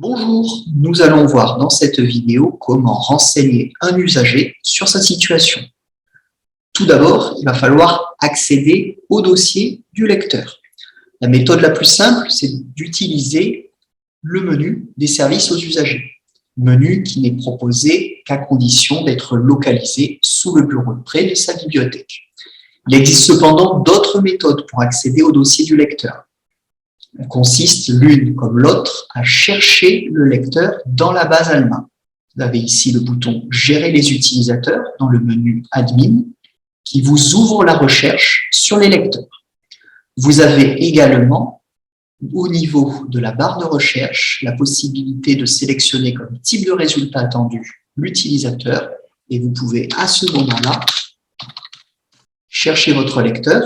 Bonjour, nous allons voir dans cette vidéo comment renseigner un usager sur sa situation. Tout d'abord, il va falloir accéder au dossier du lecteur. La méthode la plus simple, c'est d'utiliser le menu des services aux usagers. Menu qui n'est proposé qu'à condition d'être localisé sous le bureau de près de sa bibliothèque. Il existe cependant d'autres méthodes pour accéder au dossier du lecteur. Elle consiste l'une comme l'autre à chercher le lecteur dans la base Alma. Vous avez ici le bouton « Gérer les utilisateurs » dans le menu « Admin » qui vous ouvre la recherche sur les lecteurs. Vous avez également, au niveau de la barre de recherche, la possibilité de sélectionner comme type de résultat attendu l'utilisateur et vous pouvez à ce moment-là chercher votre lecteur,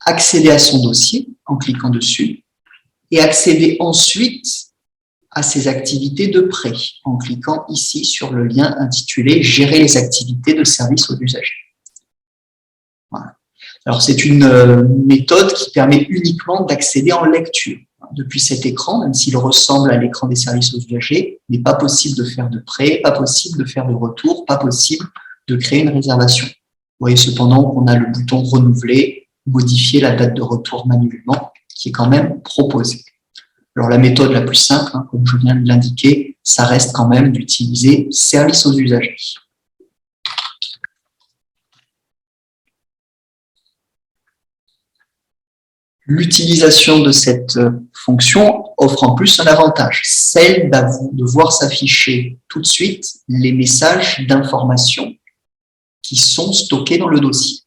accéder à son dossier en cliquant dessus et accéder ensuite à ses activités de prêt en cliquant ici sur le lien intitulé « Gérer les activités de service aux usagers ». Voilà. Alors, c'est une méthode qui permet uniquement d'accéder en lecture. Depuis cet écran, même s'il ressemble à l'écran des services aux usagers, il n'est pas possible de faire de prêt, pas possible de faire de retour, pas possible de créer une réservation. Vous voyez cependant qu'on a le bouton « Renouveler », modifier la date de retour manuellement, qui est quand même proposée. Alors la méthode la plus simple, comme je viens de l'indiquer, ça reste quand même d'utiliser service aux usagers. L'utilisation de cette fonction offre en plus un avantage, celle de voir s'afficher tout de suite les messages d'information qui sont stockés dans le dossier.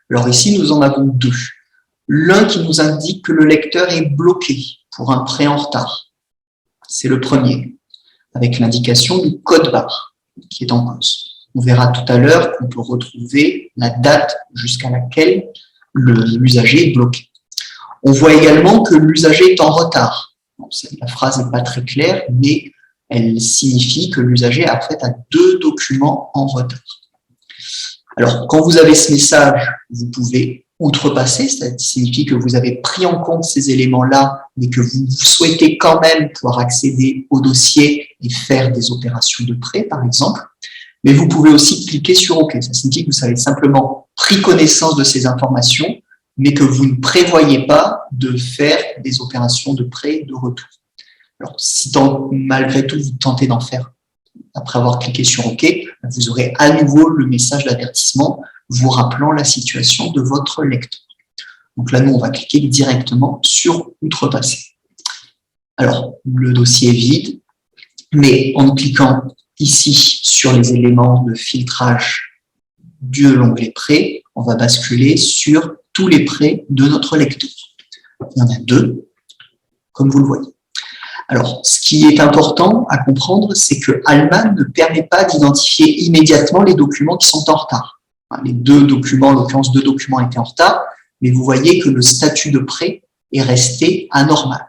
Alors ici, nous en avons deux. L'un qui nous indique que le lecteur est bloqué pour un prêt en retard. C'est le premier, avec l'indication du code barre qui est en cause. On verra tout à l'heure qu'on peut retrouver la date jusqu'à laquelle l'usager est bloqué. On voit également que l'usager est en retard. Bon, la phrase n'est pas très claire, mais elle signifie que l'usager a accès à 2 documents en retard. Alors, quand vous avez ce message, vous pouvez outrepasser, ça signifie que vous avez pris en compte ces éléments-là, mais que vous souhaitez quand même pouvoir accéder au dossier et faire des opérations de prêt, par exemple. Mais vous pouvez aussi cliquer sur OK. Ça signifie que vous avez simplement pris connaissance de ces informations, mais que vous ne prévoyez pas de faire des opérations de prêt de retour. Alors, si malgré tout, vous tentez d'en faire après avoir cliqué sur OK, vous aurez à nouveau le message d'avertissement vous rappelant la situation de votre lecteur. Donc là, nous, on va cliquer directement sur « Outrepasser ». Alors, le dossier est vide, mais en cliquant ici sur les éléments de filtrage de l'onglet « Prêts », on va basculer sur tous les prêts de notre lecteur. Il y en a 2, comme vous le voyez. Alors, ce qui est important à comprendre, c'est que Alma ne permet pas d'identifier immédiatement les documents qui sont en retard. Les 2 documents, en l'occurrence 2 documents étaient en retard, mais vous voyez que le statut de prêt est resté anormal.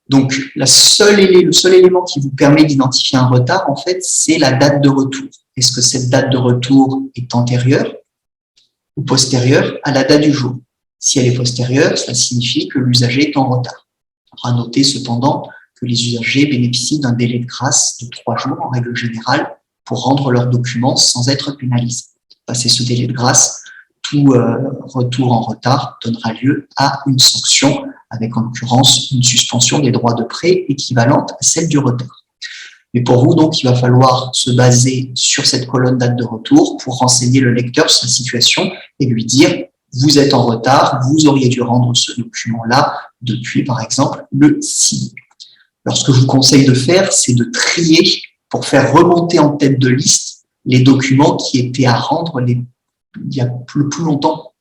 Donc, le seul élément qui vous permet d'identifier un retard, en fait, c'est la date de retour. Est-ce que cette date de retour est antérieure ou postérieure à la date du jour? Si elle est postérieure, ça signifie que l'usager est en retard. À noter cependant que les usagers bénéficient d'un délai de grâce de 3 jours en règle générale pour rendre leurs documents sans être pénalisés. Passer ce délai de grâce, tout retour en retard donnera lieu à une sanction avec en l'occurrence une suspension des droits de prêt équivalente à celle du retard. Mais pour vous, donc, il va falloir se baser sur cette colonne date de retour pour renseigner le lecteur sur sa situation et lui dire « Vous êtes en retard, vous auriez dû rendre ce document-là depuis, par exemple, le 6 mai. » Alors, ce que je vous conseille de faire, c'est de trier pour faire remonter en tête de liste les documents qui étaient à rendre il y a le plus longtemps.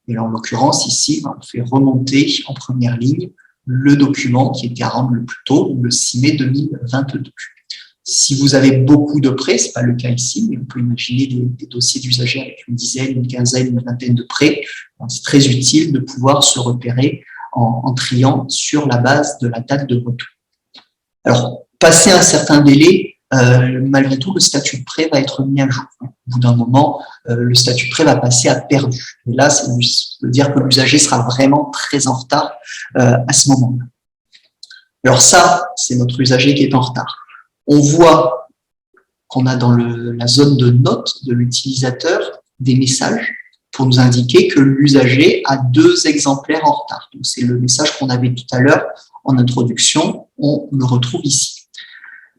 Et là, en l'occurrence, ici, on fait remonter en première ligne le document qui était à rendre le plus tôt, le 6 mai 2022. Si vous avez beaucoup de prêts, ce n'est pas le cas ici, mais on peut imaginer des dossiers d'usagers avec une dizaine, une quinzaine, une vingtaine de prêts. C'est très utile de pouvoir se repérer en triant sur la base de la date de retour. Alors, passé un certain délai, malgré tout, le statut de prêt va être mis à jour. Au bout d'un moment, le statut de prêt va passer à perdu. Et là, ça veut dire que l'usager sera vraiment très en retard à ce moment-là. Alors ça, c'est notre usager qui est en retard. On voit qu'on a dans la zone de notes de l'utilisateur des messages pour nous indiquer que l'usager a 2 exemplaires en retard. Donc c'est le message qu'on avait tout à l'heure en introduction, on le retrouve ici.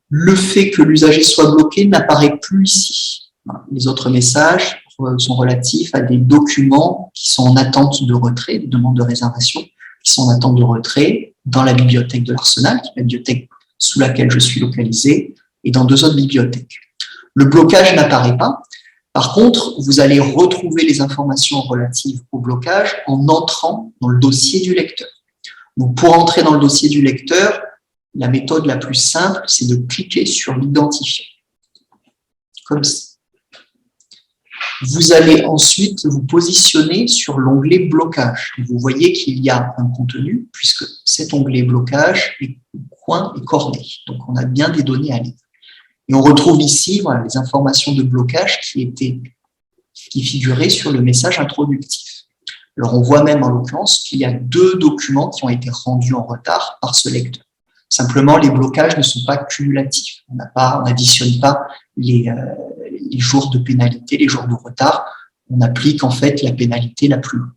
Le fait que l'usager soit bloqué n'apparaît plus ici. Les autres messages sont relatifs à des documents qui sont en attente de retrait, des demandes de réservation qui sont en attente de retrait dans la bibliothèque de l'Arsenal, qui est la bibliothèque sous laquelle je suis localisé, et dans 2 autres bibliothèques. Le blocage n'apparaît pas. Par contre, vous allez retrouver les informations relatives au blocage en entrant dans le dossier du lecteur. Donc, pour entrer dans le dossier du lecteur, la méthode la plus simple, c'est de cliquer sur l'identifiant, comme ça. Vous allez ensuite vous positionner sur l'onglet blocage. Vous voyez qu'il y a un contenu, puisque cet onglet blocage est coin et corné. Donc, on a bien des données à lire. Et on retrouve ici voilà, les informations de blocage qui figuraient sur le message introductif. Alors, on voit même en l'occurrence qu'il y a 2 documents qui ont été rendus en retard par ce lecteur. Simplement, les blocages ne sont pas cumulatifs. On n'additionne pas les jours de pénalité, les jours de retard. On applique en fait la pénalité la plus longue.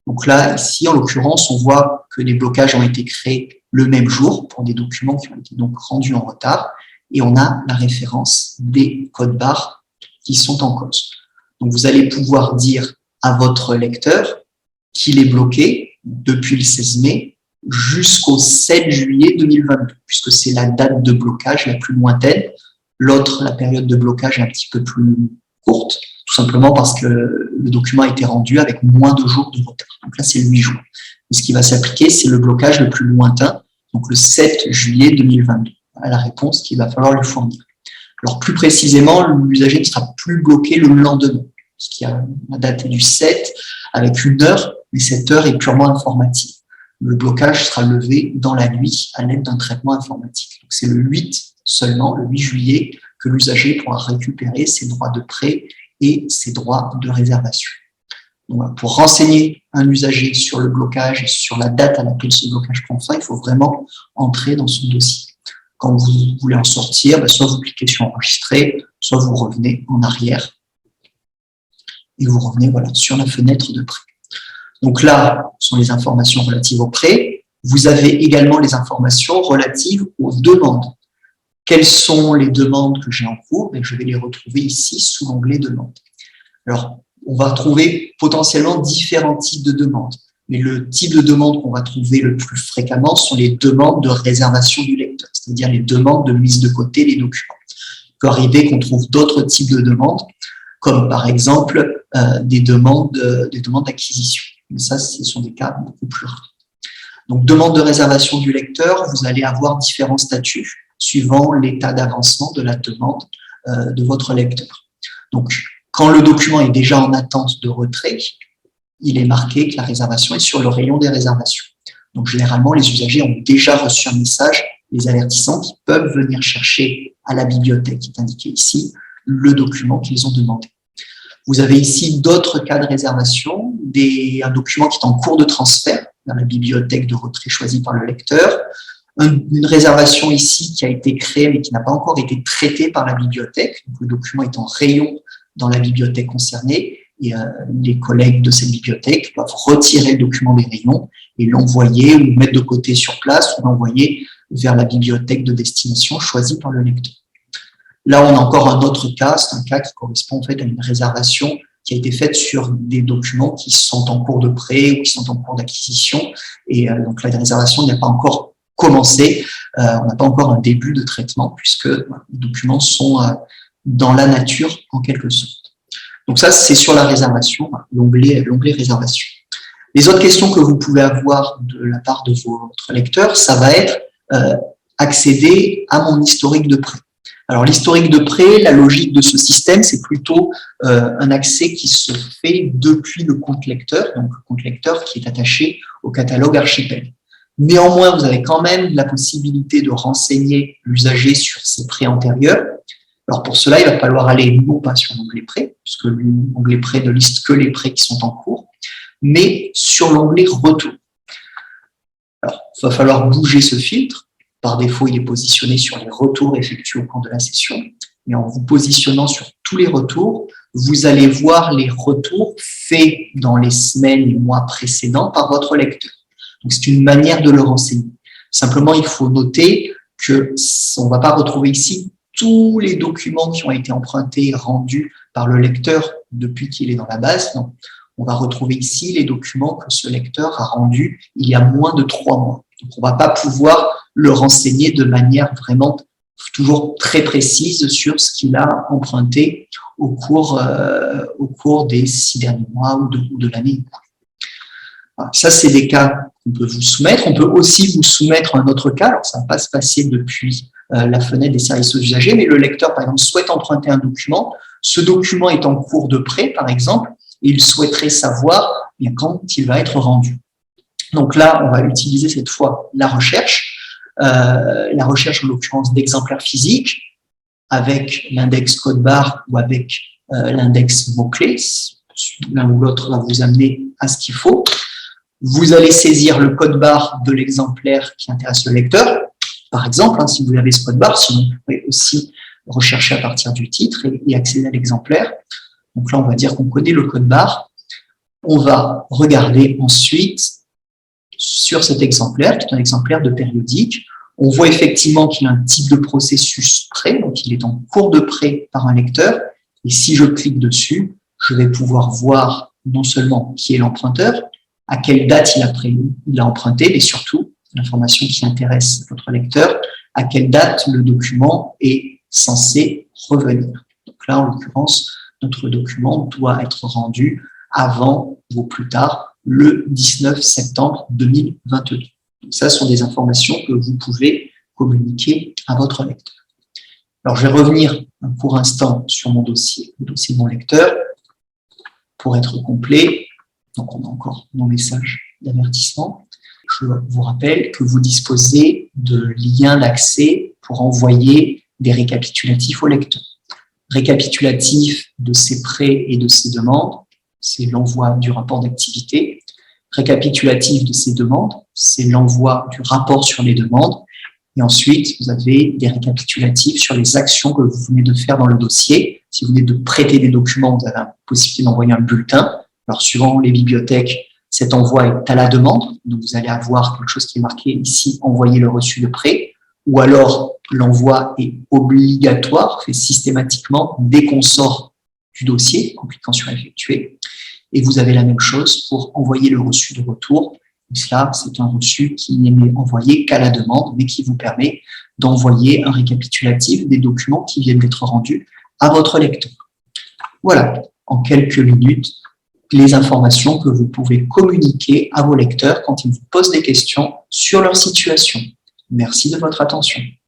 Donc là, ici, en l'occurrence, on voit que les blocages ont été créés le même jour pour des documents qui ont été donc rendus en retard. Et on a la référence des codes barres qui sont en cause. Donc, vous allez pouvoir dire à votre lecteur qu'il est bloqué depuis le 16 mai jusqu'au 7 juillet 2022, puisque c'est la date de blocage la plus lointaine. L'autre, la période de blocage est un petit peu plus courte, tout simplement parce que le document a été rendu avec moins de jours de retard. Donc là, c'est 8 jours. Et ce qui va s'appliquer, c'est le blocage le plus lointain, donc le 7 juillet 2022. À la réponse qu'il va falloir lui fournir. Alors plus précisément, l'usager ne sera plus bloqué le lendemain, parce qu'il y a la date du 7 avec 1 heure, mais cette heure est purement informative. Le blocage sera levé dans la nuit à l'aide d'un traitement informatique. Donc c'est le 8 seulement, le 8 juillet, que l'usager pourra récupérer ses droits de prêt et ses droits de réservation. Donc, pour renseigner un usager sur le blocage et sur la date à laquelle ce blocage prend fin, il faut vraiment entrer dans son dossier. Quand vous voulez en sortir, soit vous cliquez sur enregistrer, soit vous revenez en arrière et vous revenez voilà, sur la fenêtre de prêt. Donc là, ce sont les informations relatives au prêt. Vous avez également les informations relatives aux demandes. Quelles sont les demandes que j'ai en cours? Je vais les retrouver ici sous l'onglet demandes. Alors, on va trouver potentiellement différents types de demandes. Mais le type de demande qu'on va trouver le plus fréquemment sont les demandes de réservation du lecteur, c'est-à-dire les demandes de mise de côté des documents. Il peut arriver qu'on trouve d'autres types de demandes, comme par exemple des demandes d'acquisition. Mais ça, ce sont des cas beaucoup plus rares. Donc, demande de réservation du lecteur, vous allez avoir différents statuts suivant l'état d'avancement de la demande de votre lecteur. Donc, quand le document est déjà en attente de retrait, il est marqué que la réservation est sur le rayon des réservations. Donc, généralement, les usagers ont déjà reçu un message les avertissant qu'ils peuvent venir chercher à la bibliothèque, qui est indiqué ici, le document qu'ils ont demandé. Vous avez ici d'autres cas de réservation, un document qui est en cours de transfert vers la bibliothèque de retrait choisie par le lecteur, une réservation ici qui a été créée mais qui n'a pas encore été traitée par la bibliothèque. Donc, le document est en rayon dans la bibliothèque concernée et les collègues de cette bibliothèque doivent retirer le document des rayons et l'envoyer ou le mettre de côté sur place ou l'envoyer vers la bibliothèque de destination choisie par le lecteur. Là, on a encore un autre cas, c'est un cas qui correspond en fait à une réservation qui a été faite sur des documents qui sont en cours de prêt ou qui sont en cours d'acquisition. Et donc, la réservation n'a pas encore commencé, on n'a pas encore un début de traitement puisque les documents sont dans la nature en quelque sorte. Donc ça, c'est sur la réservation, l'onglet réservation. Les autres questions que vous pouvez avoir de la part de votre lecteur, ça va être accéder à mon historique de prêt. Alors l'historique de prêt, la logique de ce système, c'est plutôt un accès qui se fait depuis le compte lecteur, donc le compte lecteur qui est attaché au catalogue Archipel. Néanmoins, vous avez quand même la possibilité de renseigner l'usager sur ses prêts antérieurs. Alors pour cela, il va falloir aller non pas sur l'onglet prêt, puisque l'onglet prêt ne liste que les prêts qui sont en cours, mais sur l'onglet retour. Alors, il va falloir bouger ce filtre Par défaut, il est positionné sur les retours effectués au cours de la session. Et en vous positionnant sur tous les retours, vous allez voir les retours faits dans les semaines et mois précédents par votre lecteur. Donc, c'est une manière de le renseigner. Simplement, il faut noter que on ne va pas retrouver ici tous les documents qui ont été empruntés et rendus par le lecteur depuis qu'il est dans la base. Non. On va retrouver ici les documents que ce lecteur a rendus il y a moins de 3 mois. Donc, on ne va pas pouvoir le renseigner de manière vraiment toujours très précise sur ce qu'il a emprunté au cours des 6 derniers mois ou de l'année. Voilà, ça, c'est des cas qu'on peut vous soumettre. On peut aussi vous soumettre un autre cas. Alors, ça ne va pas se passer depuis la fenêtre des services aux usagers, mais le lecteur, par exemple, souhaite emprunter un document. Ce document est en cours de prêt, par exemple, et il souhaiterait savoir quand il va être rendu. Donc là, on va utiliser cette fois la recherche en l'occurrence d'exemplaires physiques, avec l'index code barre ou avec l'index mots-clés. L'un ou l'autre va vous amener à ce qu'il faut. Vous allez saisir le code barre de l'exemplaire qui intéresse le lecteur. Par exemple, si vous avez ce code barre, sinon vous pouvez aussi rechercher à partir du titre et accéder à l'exemplaire. Donc là, on va dire qu'on connaît le code barre. On va regarder ensuite sur cet exemplaire, qui est un exemplaire de périodique. On voit effectivement qu'il a un type de processus prêt, donc il est en cours de prêt par un lecteur. Et si je clique dessus, je vais pouvoir voir non seulement qui est l'emprunteur, à quelle date il a emprunté, mais surtout, l'information qui intéresse votre lecteur, à quelle date le document est censé revenir. Donc là, en l'occurrence, notre document doit être rendu avant ou plus tard le 19 septembre 2022. Donc ça, ce sont des informations que vous pouvez communiquer à votre lecteur. Alors, je vais revenir un court instant sur mon dossier, le dossier de mon lecteur, pour être complet. Donc, on a encore mon message d'avertissement. Je vous rappelle que vous disposez de liens d'accès pour envoyer des récapitulatifs au lecteur. Récapitulatif de ses prêts et de ses demandes, c'est l'envoi du rapport d'activité. Récapitulatif de ces demandes, c'est l'envoi du rapport sur les demandes. Et ensuite, vous avez des récapitulatifs sur les actions que vous venez de faire dans le dossier. Si vous venez de prêter des documents, vous avez la possibilité d'envoyer un bulletin. Alors, suivant les bibliothèques, cet envoi est à la demande. Donc, vous allez avoir quelque chose qui est marqué ici, envoyer le reçu de prêt. Ou alors, l'envoi est obligatoire, fait systématiquement dès qu'on sort du dossier, en cliquant sur effectuer. Et vous avez la même chose pour envoyer le reçu de retour. Et cela, c'est un reçu qui n'est envoyé qu'à la demande, mais qui vous permet d'envoyer un récapitulatif des documents qui viennent d'être rendus à votre lecteur. Voilà, en quelques minutes, les informations que vous pouvez communiquer à vos lecteurs quand ils vous posent des questions sur leur situation. Merci de votre attention.